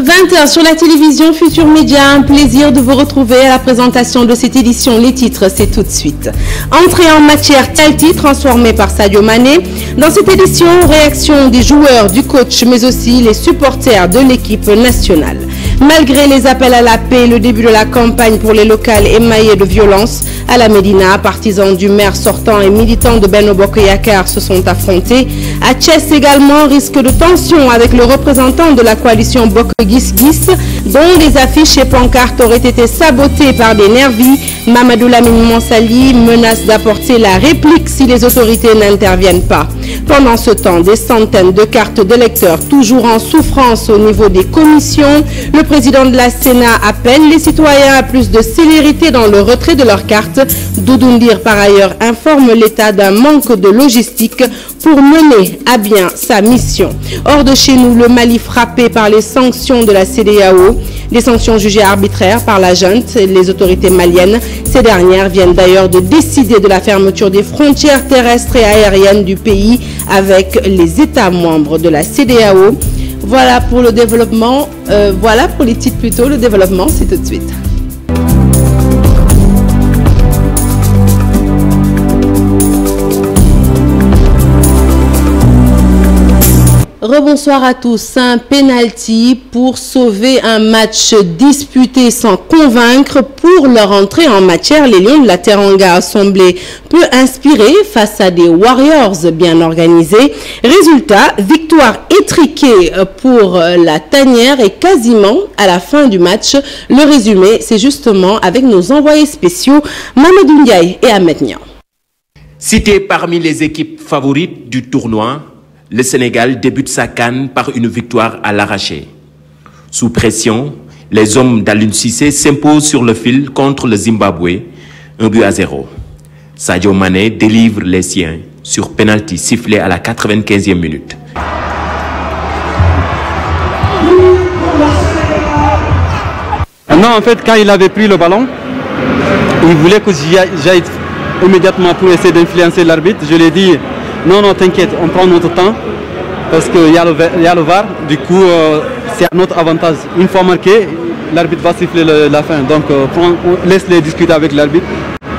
20h sur la télévision Futur Média, un plaisir de vous retrouver à la présentation de cette édition. Les titres, c'est tout de suite. Entrée en matière, Talti, transformé par Sadio Mané. Dans cette édition, réaction des joueurs, du coach, mais aussi les supporters de l'équipe nationale. Malgré les appels à la paix, le début de la campagne pour les locales émaillé de violence. À la Médina, partisans du maire sortant et militants de Benno Bokk Yakaar se sont affrontés. À Thiès également, risque de tension avec le représentant de la coalition Bokk Gis Gis, dont les affiches et pancartes auraient été sabotées par des nervis. Mamadou Lamine Monsali menace d'apporter la réplique si les autorités n'interviennent pas. Pendant ce temps, des centaines de cartes d'électeurs toujours en souffrance au niveau des commissions. Le président de la Sénat appelle les citoyens à plus de célérité dans le retrait de leurs cartes. Doudou Ndir, par ailleurs, informe l'État d'un manque de logistique pour mener à bien sa mission. Hors de chez nous, le Mali frappé par les sanctions de la CEDEAO, des sanctions jugées arbitraires par la junte et les autorités maliennes. Ces dernières viennent d'ailleurs de décider de la fermeture des frontières terrestres et aériennes du pays avec les États membres de la CEDEAO. Voilà pour le développement, voilà pour les titres plutôt, le développement c'est tout de suite. Rebonsoir à tous. Un penalty pour sauver un match disputé sans convaincre. Pour leur entrée en matière, les Lions de la Teranga ont semblé peu inspirés face à des Warriors bien organisés. Résultat, victoire étriquée pour la tanière et quasiment à la fin du match. Le résumé, c'est justement avec nos envoyés spéciaux Mamadou Ndiaye et Ahmed Niang. Cité parmi les équipes favorites du tournoi, le Sénégal débute sa CAN par une victoire à l'arraché. Sous pression, les hommes d'Aliou Cissé s'imposent sur le fil contre le Zimbabwe, 1-0. Sadio Mané délivre les siens sur penalty sifflé à la 95e minute. Non, en fait, quand il avait pris le ballon, il voulait que j'aille immédiatement pour essayer d'influencer l'arbitre. Je lui ai dit, non, non, t'inquiète, on prend notre temps parce qu'il y a le VAR. Du coup, c'est à notre avantage. Une fois marqué, l'arbitre va siffler la fin. Donc, laisse-les discuter avec l'arbitre.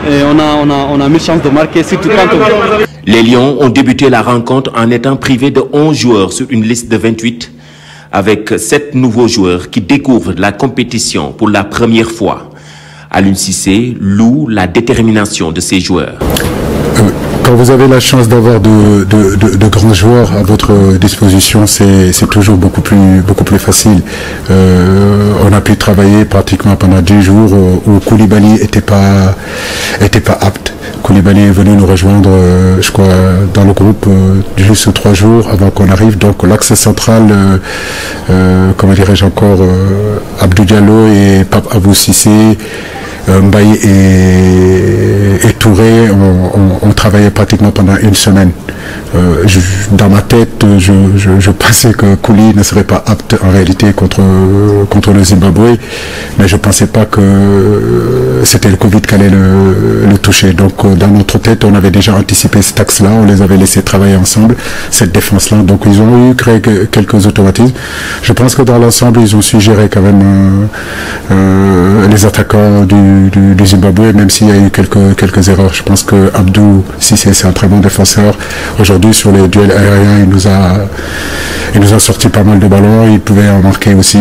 Et on a 1000 chances de marquer, surtout quand on... Les Lions ont débuté la rencontre en étant privés de 11 joueurs sur une liste de 28, avec 7 nouveaux joueurs qui découvrent la compétition pour la première fois. Aliou Cissé loue la détermination de ces joueurs. Quand vous avez la chance d'avoir de grands joueurs à votre disposition, c'est toujours beaucoup plus facile. On a pu travailler pratiquement pendant 10 jours où Koulibaly était pas apte. Koulibaly est venu nous rejoindre, je crois, dans le groupe juste 3 jours avant qu'on arrive. Donc l'axe central, comment dirais-je encore, Abdou Diallo et Pape Abou Cissé, Mbaye et Touré ont travaillé pratiquement pendant une semaine. Dans ma tête, je pensais que Kouli ne serait pas apte en réalité contre le Zimbabwe, mais je ne pensais pas que c'était le Covid qui allait le toucher. Donc dans notre tête, on avait déjà anticipé cet axe-là, on les avait laissés travailler ensemble, cette défense-là. Donc ils ont créé quelques automatismes. Je pense que dans l'ensemble, ils ont su gérer quand même les attaquants du Zimbabwe, même s'il y a eu quelques erreurs. Je pense que Abdou Cissé, c'est un très bon défenseur. Aujourd'hui, sur les duels aériens, il nous a sorti pas mal de ballons. Il pouvait en marquer aussi.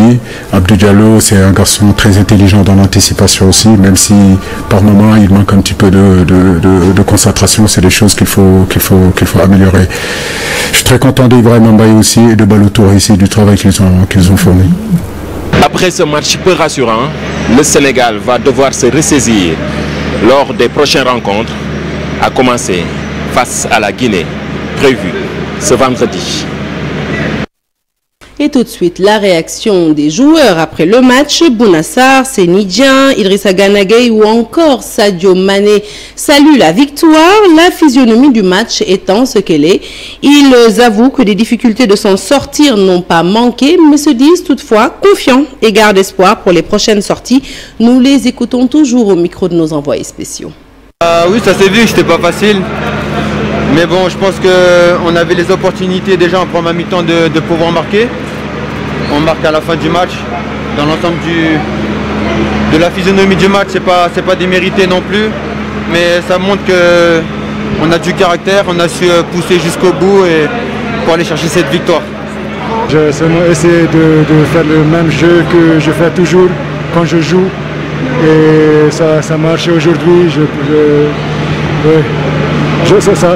Abdou Diallo, c'est un garçon très intelligent dans l'anticipation aussi, même si par moment il manque un petit peu de concentration. C'est des choses qu'il faut améliorer. Je suis très content d'Ibrahima Mbaye aussi et de Balou ici du travail qu'ils ont fourni. Après ce match peu rassurant, le Sénégal va devoir se ressaisir lors des prochaines rencontres, à commencer face à la Guinée, prévue ce vendredi. Et tout de suite, la réaction des joueurs après le match. Bouna Sarr, Seny Dieng, Idrissa Gana Gueye ou encore Sadio Mané saluent la victoire, la physionomie du match étant ce qu'elle est. Ils avouent que des difficultés de s'en sortir n'ont pas manqué, mais se disent toutefois confiants et gardent espoir pour les prochaines sorties. Nous les écoutons toujours au micro de nos envoyés spéciaux. Oui, ça s'est vu que c'était pas facile. Mais bon, je pense qu'on avait les opportunités déjà en première mi-temps de pouvoir marquer. on marque à la fin du match. Dans l'ensemble de la physionomie du match, c'est pas démérité non plus, mais ça montre qu'on a du caractère, on a su pousser jusqu'au bout et pour aller chercher cette victoire. J'ai seulement essayé de faire le même jeu que je fais toujours quand je joue et ça marche aujourd'hui.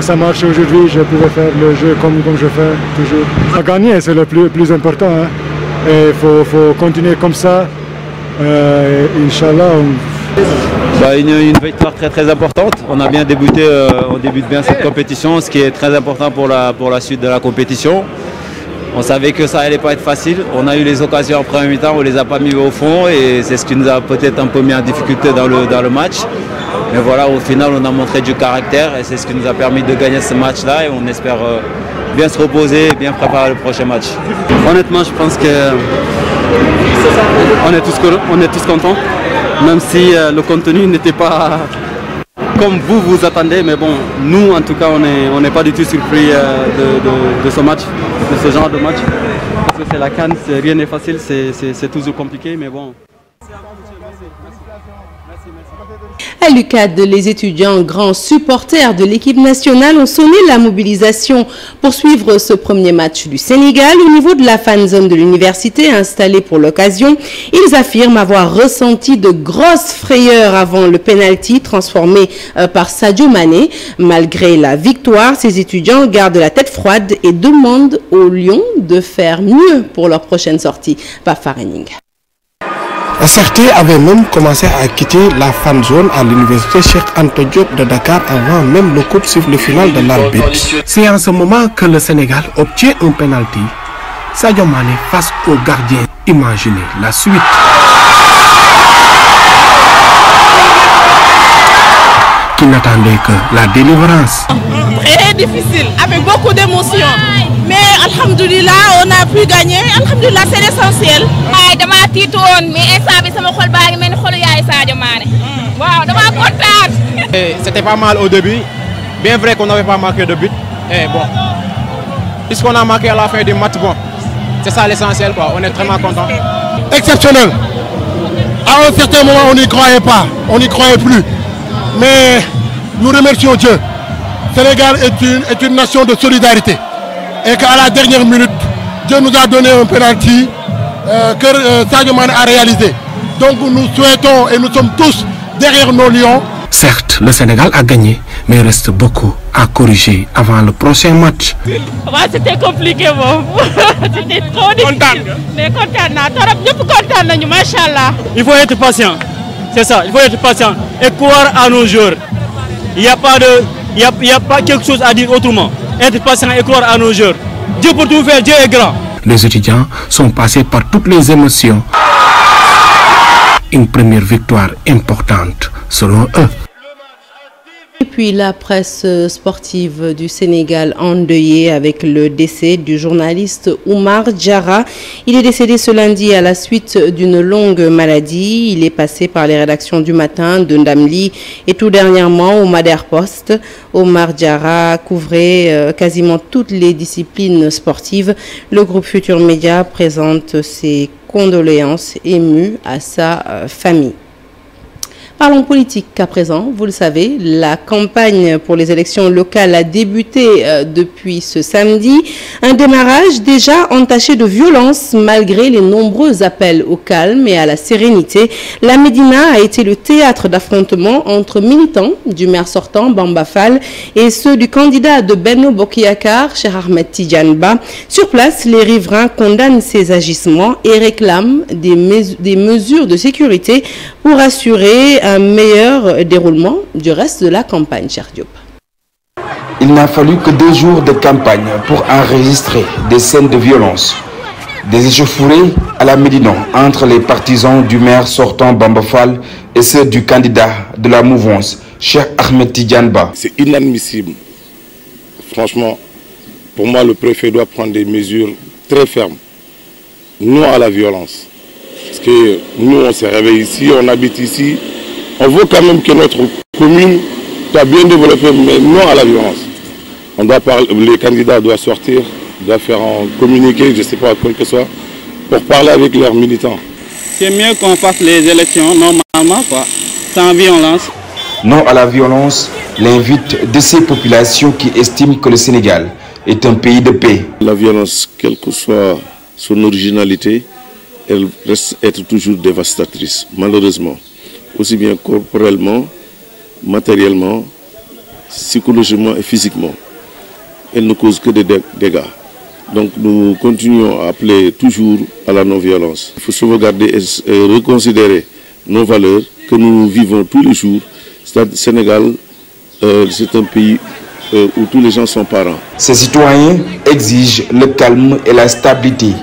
Ça marche aujourd'hui, je pouvais faire le jeu comme je fais toujours. Gagner, c'est le plus important. Hein. Il faut continuer comme ça. Inch'Allah. Une victoire très importante. On a bien débuté, on débute bien cette compétition, ce qui est très important pour la suite de la compétition. On savait que ça allait pas être facile. On a eu les occasions en première mi-temps, on les a pas mis au fond et c'est ce qui nous a peut-être un peu mis en difficulté dans le match. Mais voilà, au final, on a montré du caractère et c'est ce qui nous a permis de gagner ce match-là et on espère bien se reposer et bien préparer le prochain match. Honnêtement, je pense que on est tous contents, même si le contenu n'était pas comme vous attendez, mais bon, nous en tout cas, on n'est pas du tout surpris de ce match, de ce genre de match. Parce que c'est la CAN, rien n'est facile, c'est toujours compliqué, mais bon. À l'UCAD, les étudiants grands supporters de l'équipe nationale ont sonné la mobilisation pour suivre ce premier match du Sénégal. Au niveau de la fan zone de l'université installée pour l'occasion, ils affirment avoir ressenti de grosses frayeurs avant le penalty transformé par Sadio Mané. Malgré la victoire, ces étudiants gardent la tête froide et demandent aux Lions de faire mieux pour leur prochaine sortie. Pafarening. Certains avaient même commencé à quitter la fan zone à l'université Cheikh Anta Diop de Dakar avant même le coup de sifflet final de l'arbitre. C'est en ce moment que le Sénégal obtient un penalty. Sadio Mané face au gardien. Imaginez la suite. Qui n'attendait que la délivrance. Très difficile, avec beaucoup d'émotions. Mais alhamdoulilah, on a pu gagner. Alhamdoulilah, c'est l'essentiel. C'était pas mal au début. Bien vrai qu'on n'avait pas marqué de but. Et bon, puisqu'on a marqué à la fin du match, bon, c'est ça l'essentiel, quoi. On est vraiment content. Exceptionnel. À un certain moment, on n'y croyait pas, on n'y croyait plus. Mais nous remercions Dieu. Sénégal est une nation de solidarité. Et qu'à la dernière minute, Dieu nous a donné un penalty que Sadio Mané a réalisé. Donc nous souhaitons et nous sommes tous derrière nos lions. Certes, le Sénégal a gagné, mais il reste beaucoup à corriger avant le prochain match. Ouais, c'était compliqué, bon. C'était trop difficile. Mais content, machallah. Il faut être patient, c'est ça, il faut être patient et croire à nos joueurs. Il n'y a pas quelque chose à dire autrement. Être patient et croire à nos joueurs. Dieu pour tout faire, Dieu est grand. Les étudiants sont passés par toutes les émotions. Une première victoire importante selon eux. Et puis la presse sportive du Sénégal endeuillée avec le décès du journaliste Oumar Diarra. Il est décédé ce lundi à la suite d'une longue maladie. Il est passé par les rédactions du Matin, de Ndamli et tout dernièrement au Madère Post. Oumar Diarra couvrait quasiment toutes les disciplines sportives. Le groupe Futur Média présente ses condoléances émues à sa famille. Parlons politique à présent. Vous le savez, la campagne pour les élections locales a débuté depuis ce samedi. Un démarrage déjà entaché de violence malgré les nombreux appels au calme et à la sérénité. La Médina a été le théâtre d'affrontements entre militants du maire sortant Bamba Fall et ceux du candidat de Benno Bokk Yakaar, Cheikh Ahmed Tidiane Ba. Sur place, les riverains condamnent ces agissements et réclament des mesures de sécurité pour assurer un meilleur déroulement du reste de la campagne, Cheikh Diop. Il n'a fallu que 2 jours de campagne pour enregistrer des scènes de violence, des échauffourées à la Médina entre les partisans du maire sortant Bamba Fall et ceux du candidat de la mouvance, Cheikh Ahmed Tidiane Ba. C'est inadmissible. Franchement, pour moi, le préfet doit prendre des mesures très fermes, non à la violence. Parce que nous, on s'est réveillé ici, on habite ici. On veut quand même que notre commune soit bien développée, mais non à la violence. On doit parler, les candidats doivent sortir, doivent faire un communiqué, je ne sais pas, quel que soit, pour parler avec leurs militants. C'est mieux qu'on fasse les élections normalement, quoi, sans violence. Non à la violence, l'invite de ces populations qui estiment que le Sénégal est un pays de paix. La violence, quelle que soit son originalité, elle reste être toujours dévastatrice, malheureusement. Aussi bien corporellement, matériellement, psychologiquement et physiquement. Elle ne cause que des dégâts. Donc nous continuons à appeler toujours à la non-violence. Il faut sauvegarder et reconsidérer nos valeurs que nous vivons tous les jours. Le Sénégal, c'est un pays où tous les gens sont parents. Ces citoyens exigent le calme et la stabilité.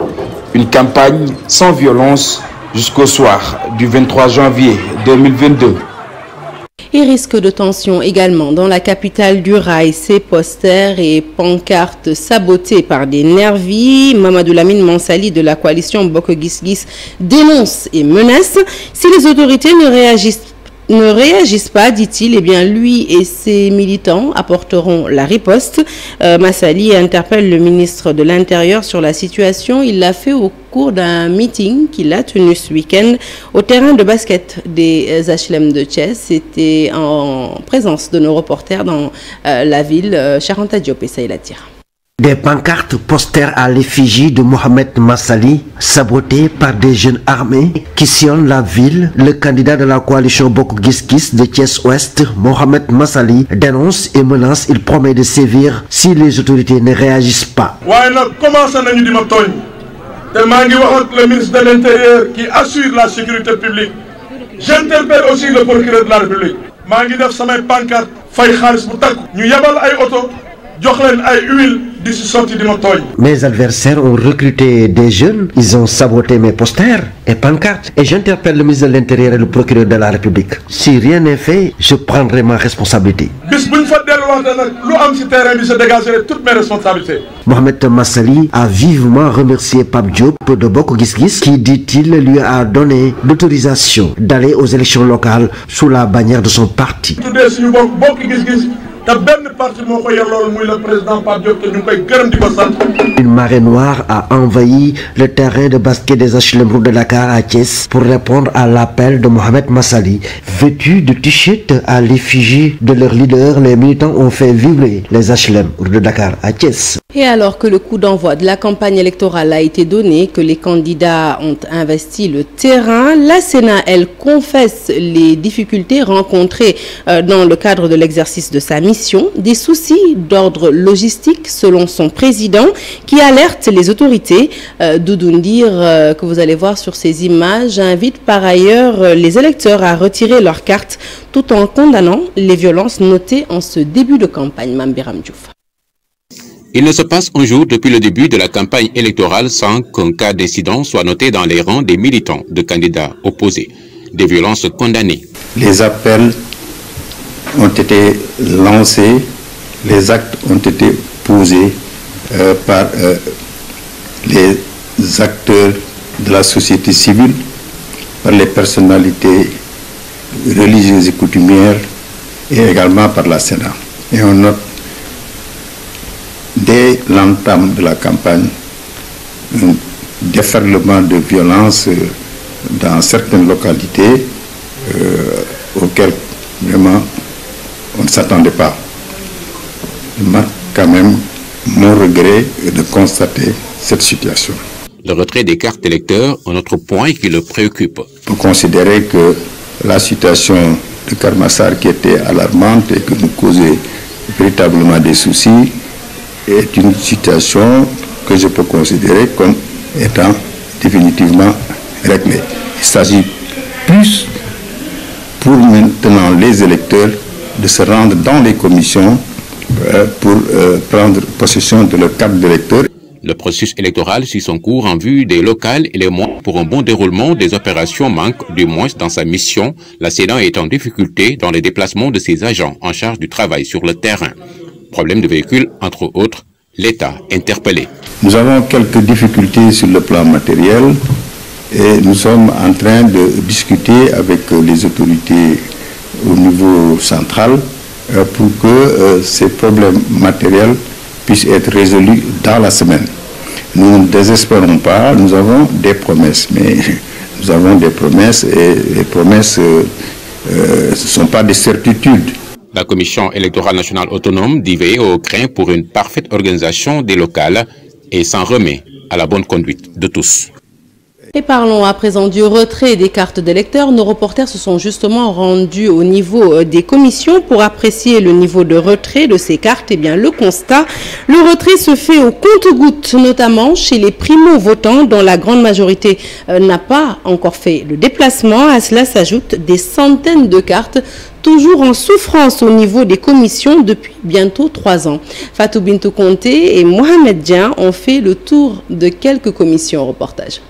Une campagne sans violence jusqu'au soir du 23 janvier 2022. Et risque de tension également dans la capitale du rail. Ces posters et pancartes sabotés par des nervis. Mamadou Lamine Mansali de la coalition Bokk Gis Gis dénonce et menace. Si les autorités ne réagissent pas, dit-il, eh bien lui et ses militants apporteront la riposte. Massali interpelle le ministre de l'Intérieur sur la situation. Il l'a fait au cours d'un meeting qu'il a tenu ce week-end au terrain de basket des HLM de Thiès. C'était en présence de nos reporters dans la ville. Charanta Diop et Saïla Tira. Des pancartes, posters à l'effigie de Mohamed Massali, sabotés par des jeunes armés qui sillonnent la ville. Le candidat de la coalition Bokk Gis Gis de Thiès-Ouest, Mohamed Massali, dénonce et menace. Il promet de sévir si les autorités ne réagissent pas. Le ministre de l'Intérieur qui assure la sécurité publique. J'interpelle aussi le procureur de la République. Mes adversaires ont recruté des jeunes, ils ont saboté mes posters et pancartes. Et j'interpelle le ministre de l'Intérieur et le procureur de la République. Si rien n'est fait, je prendrai ma responsabilité. Mohamed Massali a vivement remercié Pape Diop de Bokk Gis Gis qui, dit-il, lui a donné l'autorisation d'aller aux élections locales sous la bannière de son parti. Une marée noire a envahi le terrain de basket des HLM route de Dakar à Thiès pour répondre à l'appel de Mohamed Massali. Vêtus de t-shirt à l'effigie de leur leader, les militants ont fait vibrer les HLM route de Dakar à Thiès. Et alors que le coup d'envoi de la campagne électorale a été donné, que les candidats ont investi le terrain, la Sénat, elle, confesse les difficultés rencontrées dans le cadre de l'exercice de sa mission. Des soucis d'ordre logistique selon son président qui alerte les autorités. Doudoundir, que vous allez voir sur ces images, invite par ailleurs les électeurs à retirer leurs cartes tout en condamnant les violences notées en ce début de campagne. Mambiram Diouf. Il ne se passe un jour depuis le début de la campagne électorale sans qu'un cas d'incident soit noté dans les rangs des militants de candidats opposés. Des violences condamnées. Les appels ont été lancés, les actes ont été posés par les acteurs de la société civile, par les personnalités religieuses et coutumières et également par la Sénat. Et on note dès l'entame de la campagne un déferlement de violence dans certaines localités auxquelles vraiment on ne s'attendait pas. Je marque quand même mon regret de constater cette situation. Le retrait des cartes électeurs, un autre point qui le préoccupe. Vous considérez que la situation de Karmassar qui était alarmante et que nous causait véritablement des soucis est une situation que je peux considérer comme étant définitivement réglée. Il s'agit plus pour maintenant les électeurs de se rendre dans les commissions pour prendre possession de leur carte d'électeur. Le processus électoral suit son cours en vue des locales et les mois pour un bon déroulement des opérations manque du moins dans sa mission. La Sénat est en difficulté dans les déplacements de ses agents en charge du travail sur le terrain. Problème de véhicules, entre autres, l'État interpellé. Nous avons quelques difficultés sur le plan matériel et nous sommes en train de discuter avec les autorités au niveau central pour que ces problèmes matériels puissent être résolus dans la semaine. nous ne désespérons pas, nous avons des promesses, mais nous avons des promesses et les promesses ne sont pas des certitudes. La Commission électorale nationale autonome dit veiller au craint pour une parfaite organisation des locales et s'en remet à la bonne conduite de tous. Et parlons à présent du retrait des cartes d'électeurs. Nos reporters se sont justement rendus au niveau des commissions pour apprécier le niveau de retrait de ces cartes. Eh bien, le constat, le retrait se fait au compte-gouttes, notamment chez les primo-votants dont la grande majorité n'a pas encore fait le déplacement. À cela s'ajoutent des centaines de cartes toujours en souffrance au niveau des commissions depuis bientôt 3 ans. Fatou Bintou Conté et Mohamed Dian ont fait le tour de quelques commissions au reportage.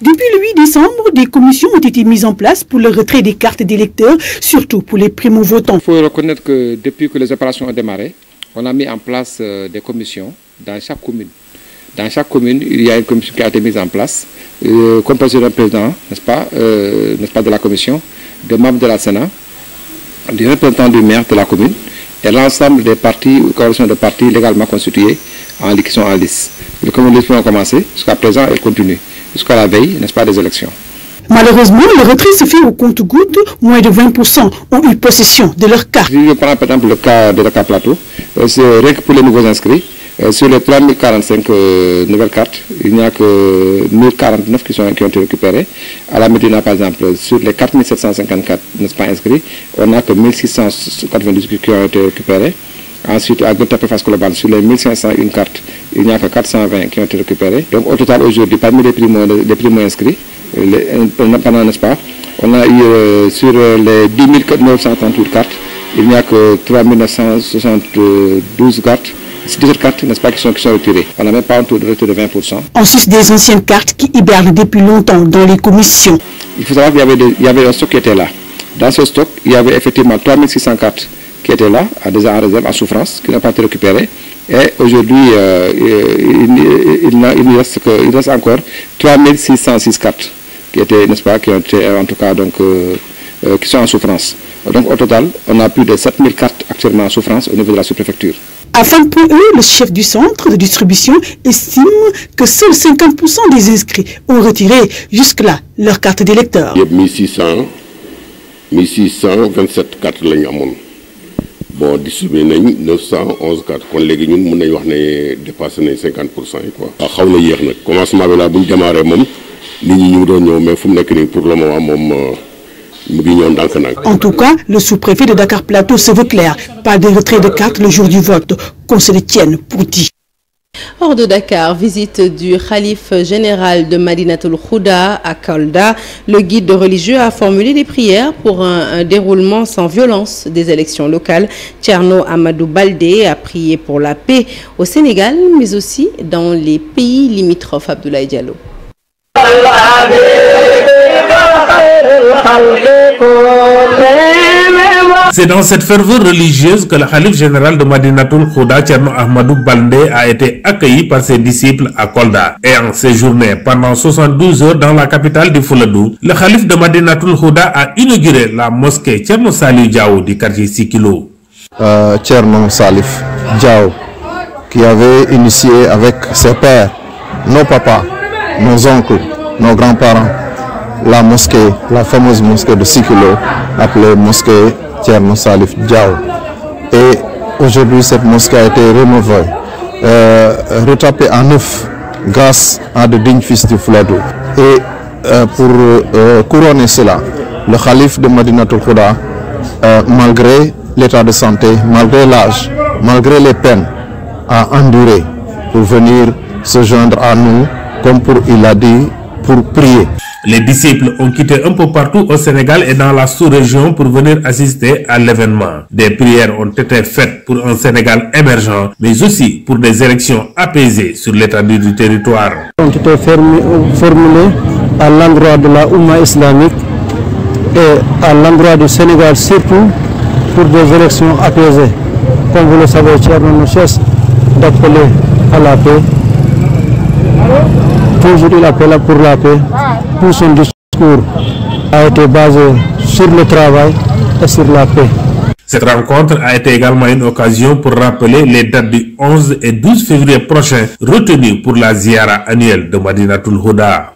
Depuis le 8 décembre, des commissions ont été mises en place pour le retrait des cartes d'électeurs, surtout pour les primo-votants. Il faut reconnaître que depuis que les opérations ont démarré, on a mis en place des commissions dans chaque commune. Dans chaque commune, il y a une commission qui a été mise en place, composée d'un président, n'est-ce pas, de la commission, des membres de la Sénat, des représentants du maire de la commune et l'ensemble des partis ou coalitions de partis légalement constitués qui sont en lice. Les communes ont commencé, jusqu'à présent, elles continuent, jusqu'à la veille, n'est-ce pas, des élections. Malheureusement, le retrait se fait au compte-gouttes. Moins de 20% ont eu possession de leur carte. Si je prends par exemple le cas de Dakar Plateau, c'est rien que pour les nouveaux inscrits. Sur les 3045 nouvelles cartes, il n'y a que 1049 qui ont été récupérées. À la Médina, par exemple, sur les 4754, n'est-ce pas, inscrits, on n'a que 1698 qui ont été récupérés. Ensuite, à Guttapé-Face Global, sur les 1501 cartes, il n'y a que 420 qui ont été récupérées. Donc, au total, aujourd'hui, parmi les primo inscrits, n'est-ce pas, on a eu sur les 10 938 cartes, il n'y a que 3 972 cartes. 17 cartes, n'est-ce pas, qui sont retirées. On n'a même pas un taux de retrait de 20%. En sus des anciennes cartes qui hibernent depuis longtemps dans les commissions. Il faut savoir qu'il y avait un stock qui était là. Dans ce stock, il y avait effectivement 3600 cartes qui étaient là, déjà en réserve, en souffrance, qui n'ont pas été récupérées. Et aujourd'hui, il reste encore 3606 cartes qui étaient, n'est-ce pas, qui ont été, en tout cas, donc, qui sont en souffrance. Donc au total, on a plus de 7000 cartes actuellement en souffrance au niveau de la sous-préfecture. Afin pour eux, le chef du centre de distribution estime que seuls 50% des inscrits ont retiré jusque-là leur carte d'électeur. Il y a 1627 cartes. Bon, distribué 911 cartes. Quand les gens ont dépassé 50%. Commencement de la bonne démarrer, mais pour le moment, en tout cas, le sous-préfet de Dakar Plateau se veut clair. Pas de retrait de cartes le jour du vote, qu'on se le tienne pour dit. Hors de Dakar, visite du Khalif général de Madinatul Khouda à Kolda. Le guide religieux a formulé des prières pour un déroulement sans violence des élections locales. Thierno Amadou Baldé a prié pour la paix au Sénégal, mais aussi dans les pays limitrophes. Abdoulaye Diallo. C'est dans cette ferveur religieuse que le Khalif général de Madinatul Khouda, Thierno Ahmadou Baldé, a été accueilli par ses disciples à Kolda. Et en séjourné pendant 72 heures dans la capitale du Fouladou, le Khalif de Madinatul Khouda a inauguré la mosquée Thierno Salif Diao du quartier Sikilo. Thierno Salif Diao, qui avait initié avec ses pères, nos papas, nos oncles, nos grands-parents, la mosquée, la fameuse mosquée de Sikilo, appelée mosquée Thierno Salif Diao. Et aujourd'hui, cette mosquée a été rénovée, retapée en neuf grâce à de dignes fils du Fouladou. Et pour couronner cela, le Khalif de Madinatul Khouda, malgré l'état de santé, malgré l'âge, malgré les peines, a enduré pour venir se joindre à nous, comme il a dit, pour prier. Les disciples ont quitté un peu partout au Sénégal et dans la sous-région pour venir assister à l'événement. Des prières ont été faites pour un Sénégal émergent, mais aussi pour des élections apaisées sur l'étendue du territoire. Ont été formulées à l'endroit de la Oumma islamique et à l'endroit du Sénégal surtout pour des élections apaisées. Comme vous le savez, Thierno nous cesse d'appeler à la paix. Toujours il appelle pour la paix. Tout son discours a été basé sur le travail et sur la paix. Cette rencontre a été également une occasion pour rappeler les dates du 11 et 12 février prochains retenues pour la ziara annuelle de Madinatul Huda.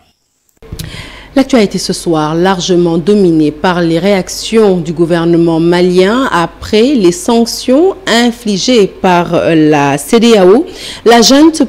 L'actualité ce soir, largement dominée par les réactions du gouvernement malien après les sanctions infligées par la CEDEAO. La junte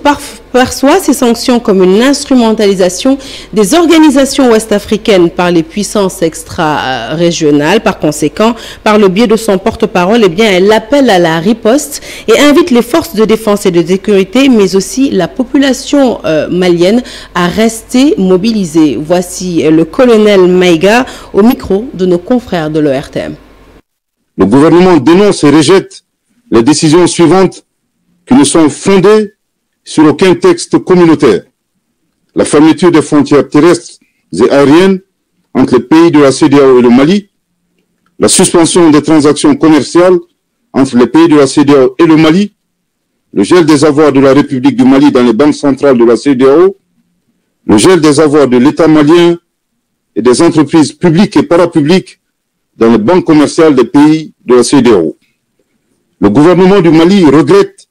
perçoit ces sanctions comme une instrumentalisation des organisations ouest-africaines par les puissances extra-régionales. Par conséquent, par le biais de son porte-parole, elle appelle à la riposte et invite les forces de défense et de sécurité, mais aussi la population malienne à rester mobilisée. Voici le colonel Maïga au micro de nos confrères de l'ORTM. Le gouvernement dénonce et rejette les décisions suivantes qui ne sont fondées sur aucun texte communautaire. La fermeture des frontières terrestres et aériennes entre les pays de la CEDEAO et le Mali, la suspension des transactions commerciales entre les pays de la CEDEAO et le Mali, le gel des avoirs de la République du Mali dans les banques centrales de la CEDEAO, le gel des avoirs de l'État malien et des entreprises publiques et parapubliques dans les banques commerciales des pays de la CEDEAO. Le gouvernement du Mali regrette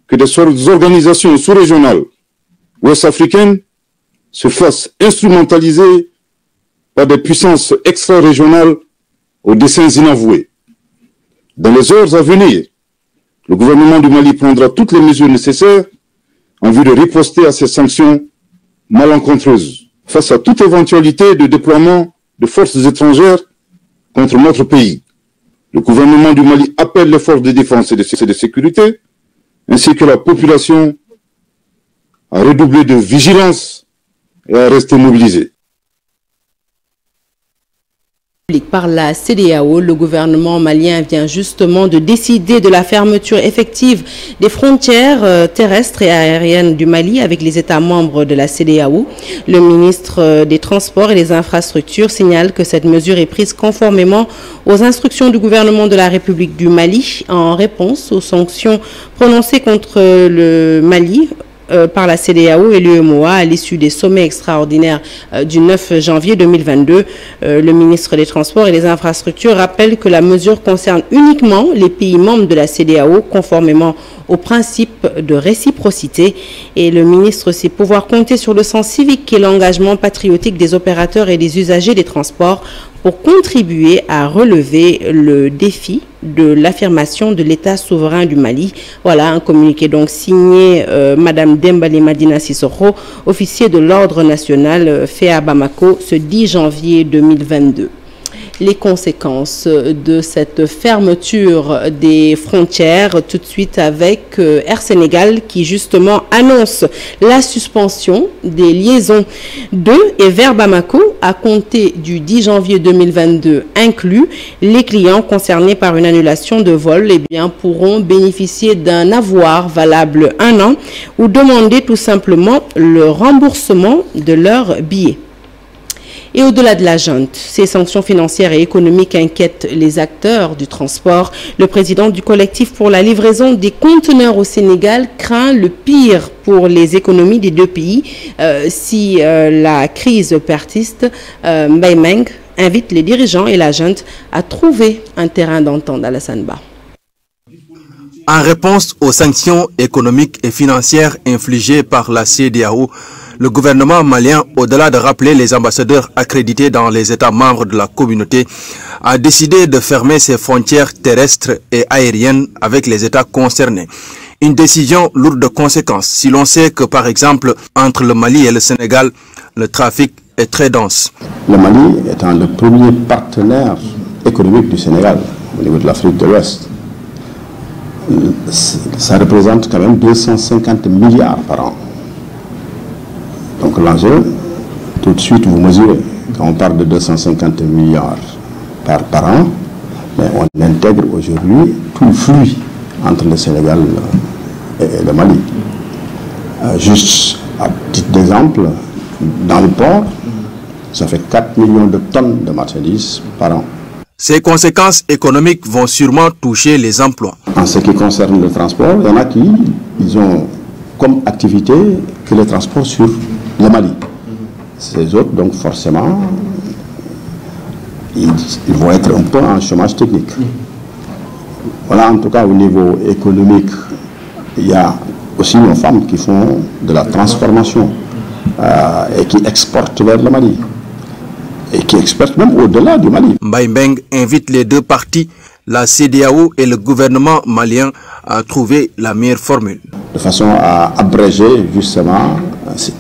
que des organisations sous-régionales ouest-africaines se fassent instrumentaliser par des puissances extra-régionales aux desseins inavoués. Dans les heures à venir, le gouvernement du Mali prendra toutes les mesures nécessaires en vue de riposter à ces sanctions malencontreuses. Face à toute éventualité de déploiement de forces étrangères contre notre pays, le gouvernement du Mali appelle les forces de défense et de sécurité, ainsi que la population, à redoubler de vigilance et à rester mobilisée. Par la CEDEAO, le gouvernement malien vient justement de décider de la fermeture effective des frontières terrestres et aériennes du Mali avec les États membres de la CEDEAO. Le ministre des Transports et des Infrastructures signale que cette mesure est prise conformément aux instructions du gouvernement de la République du Mali en réponse aux sanctions prononcées contre le Mali par la CEDEAO et l'UEMOA à l'issue des sommets extraordinaires du 9 janvier 2022. Le ministre des Transports et des Infrastructures rappelle que la mesure concerne uniquement les pays membres de la CEDEAO conformément au principe de réciprocité. Et le ministre sait pouvoir compter sur le sens civique et l'engagement patriotique des opérateurs et des usagers des transports pour contribuer à relever le défi de l'affirmation de l'État souverain du Mali. Voilà un communiqué donc signé Madame Dembélé Madina Sissoko, officier de l'Ordre national, fait à Bamako ce 10 janvier 2022. Les conséquences de cette fermeture des frontières, tout de suite avec Air Sénégal qui justement annonce la suspension des liaisons de et vers Bamako à compter du 10 janvier 2022 inclus. Les clients concernés par une annulation de vol pourront bénéficier d'un avoir valable 1 an ou demander tout simplement le remboursement de leurs billets. Et au-delà de la junte, ces sanctions financières et économiques inquiètent les acteurs du transport. Le président du collectif pour la livraison des conteneurs au Sénégal craint le pire pour les économies des deux pays si la crise persiste. Mbaye Meng invite les dirigeants et la junte à trouver un terrain d'entente à Alassane Ba. En réponse aux sanctions économiques et financières infligées par la CEDEAO, le gouvernement malien, au-delà de rappeler les ambassadeurs accrédités dans les États membres de la communauté, a décidé de fermer ses frontières terrestres et aériennes avec les États concernés. Une décision lourde de conséquences si l'on sait que, par exemple, entre le Mali et le Sénégal, le trafic est très dense. Le Mali étant le premier partenaire économique du Sénégal au niveau de l'Afrique de l'Ouest, ça représente quand même 250 milliards par an. Donc l'enjeu, tout de suite vous mesurez, quand on parle de 250 milliards par an, mais on intègre aujourd'hui tout le flux entre le Sénégal et le Mali. Juste à titre d'exemple, dans le port, ça fait 4 millions de tonnes de marchandises par an. Ces conséquences économiques vont sûrement toucher les emplois. En ce qui concerne le transport, il y en a qui ils ont comme activité que le transport sur le Mali. Ces autres, donc forcément, ils vont être un peu en chômage technique. Voilà, en tout cas au niveau économique, il y a aussi nos femmes qui font de la transformation et qui exportent vers le Mali. Et qui exportent même au-delà du Mali. Mbaye Mbeng invite les deux parties, la CEDEAO et le gouvernement malien, à trouver la meilleure formule. De façon à abréger justement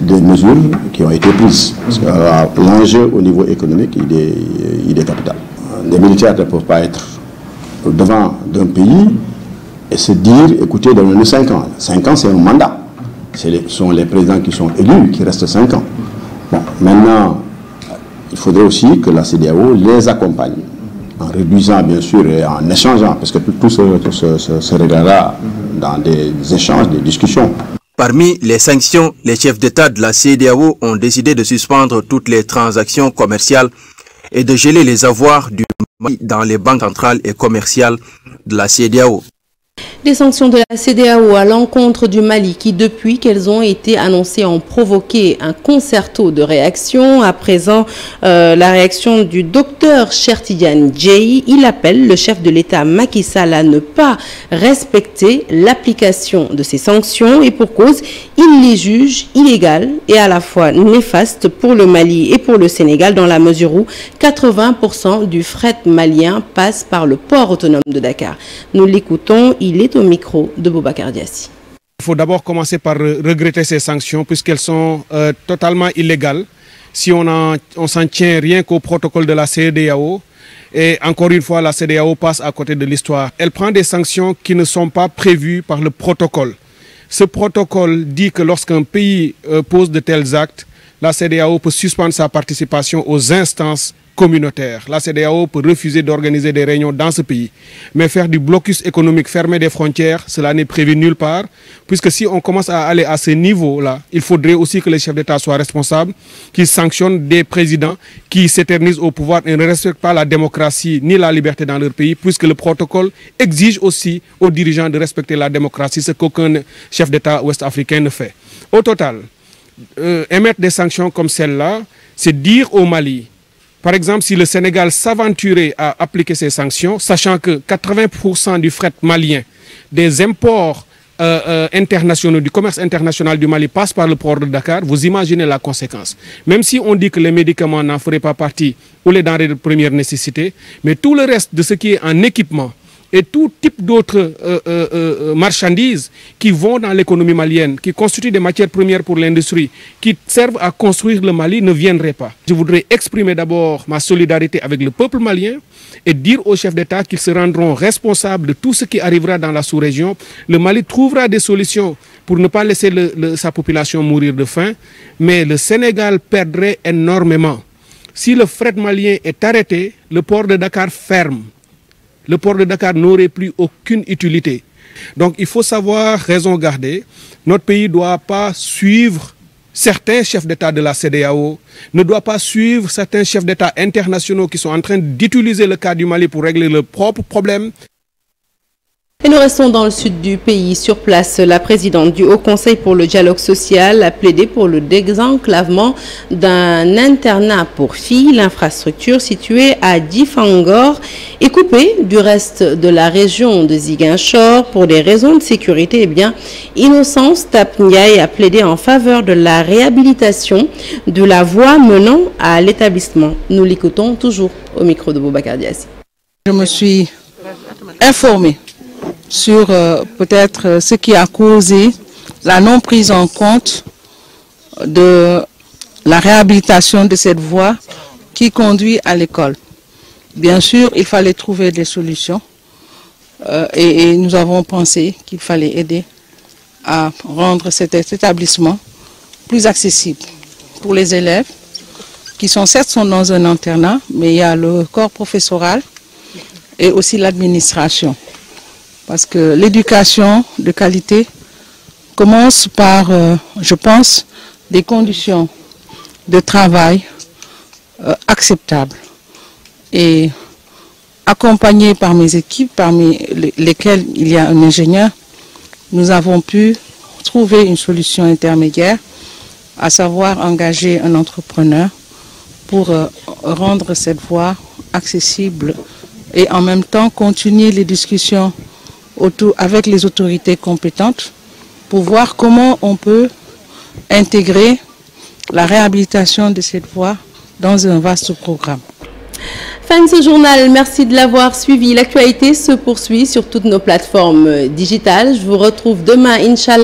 des mesures qui ont été prises. Parce que l'enjeu au niveau économique, il est capital. Les militaires ne peuvent pas être devant d'un pays et se dire, écoutez, donnez-nous 5 ans. 5 ans, c'est un mandat. Ce sont les présidents qui sont élus qui restent 5 ans. Bon, maintenant, il faudrait aussi que la CEDEAO les accompagne, en réduisant bien sûr et en échangeant, parce que tout se réglera dans des échanges, des discussions. Parmi les sanctions, les chefs d'État de la CEDEAO ont décidé de suspendre toutes les transactions commerciales et de geler les avoirs du Mali dans les banques centrales et commerciales de la CEDEAO. Des sanctions de la CEDEAO à l'encontre du Mali qui, depuis qu'elles ont été annoncées, ont provoqué un concerto de réaction. À présent, la réaction du docteur Cheikh Tidiane Dièye. Il appelle le chef de l'État Macky Sall à ne pas respecter l'application de ces sanctions et pour cause, il les juge illégales et à la fois néfastes pour le Mali et pour le Sénégal dans la mesure où 80% du fret malien passe par le port autonome de Dakar. Nous l'écoutons, il est au micro de Boubacar Diassi. Il faut d'abord commencer par regretter ces sanctions puisqu'elles sont totalement illégales. Si on s'en tient rien qu'au protocole de la CEDEAO, et encore une fois la CEDEAO passe à côté de l'histoire. Elle prend des sanctions qui ne sont pas prévues par le protocole. Ce protocole dit que lorsqu'un pays pose de tels actes, la CEDEAO peut suspendre sa participation aux instances communautaires. La CEDEAO peut refuser d'organiser des réunions dans ce pays. Mais faire du blocus économique, fermer des frontières, cela n'est prévu nulle part. Puisque si on commence à aller à ce niveau-là, il faudrait aussi que les chefs d'État soient responsables, qu'ils sanctionnent des présidents qui s'éternisent au pouvoir et ne respectent pas la démocratie ni la liberté dans leur pays, puisque le protocole exige aussi aux dirigeants de respecter la démocratie, ce qu'aucun chef d'État ouest-africain ne fait. Au total, émettre des sanctions comme celle-là, c'est dire au Mali, par exemple, si le Sénégal s'aventurait à appliquer ces sanctions, sachant que 80% du fret malien, des imports internationaux, du commerce international du Mali passe par le port de Dakar, vous imaginez la conséquence. Même si on dit que les médicaments n'en feraient pas partie ou les denrées de première nécessité, mais tout le reste de ce qui est en équipement et tout type d'autres marchandises qui vont dans l'économie malienne, qui constituent des matières premières pour l'industrie, qui servent à construire le Mali, ne viendraient pas. Je voudrais exprimer d'abord ma solidarité avec le peuple malien et dire aux chefs d'État qu'ils se rendront responsables de tout ce qui arrivera dans la sous-région. Le Mali trouvera des solutions pour ne pas laisser sa population mourir de faim, mais le Sénégal perdrait énormément. Si le fret malien est arrêté, le port de Dakar ferme. Le port de Dakar n'aurait plus aucune utilité. Donc il faut savoir raison garder. Notre pays ne doit pas suivre certains chefs d'État de la CEDEAO, ne doit pas suivre certains chefs d'État internationaux qui sont en train d'utiliser le cas du Mali pour régler leurs propres problèmes. Et nous restons dans le sud du pays. Sur place, la présidente du Haut Conseil pour le dialogue social a plaidé pour le désenclavement d'un internat pour filles. L'infrastructure située à Difangor est coupée du reste de la région de Ziguinchor pour des raisons de sécurité. Eh bien, Innocence Tapniaï a plaidé en faveur de la réhabilitation de la voie menant à l'établissement. Nous l'écoutons toujours au micro de Boubacar Diassi. Je me suis informée sur peut-être ce qui a causé la non prise en compte de la réhabilitation de cette voie qui conduit à l'école. Bien sûr, il fallait trouver des solutions et nous avons pensé qu'il fallait aider à rendre cet établissement plus accessible pour les élèves qui sont certes dans un internat, mais il y a le corps professoral et aussi l'administration. Parce que l'éducation de qualité commence par, je pense, des conditions de travail acceptables. Et accompagné par mes équipes, parmi lesquelles il y a un ingénieur, nous avons pu trouver une solution intermédiaire, à savoir engager un entrepreneur pour rendre cette voie accessible et en même temps continuer les discussions avec les autorités compétentes pour voir comment on peut intégrer la réhabilitation de cette voie dans un vaste programme. Fin de ce journal, merci de l'avoir suivi. L'actualité se poursuit sur toutes nos plateformes digitales. Je vous retrouve demain, Inch'Allah.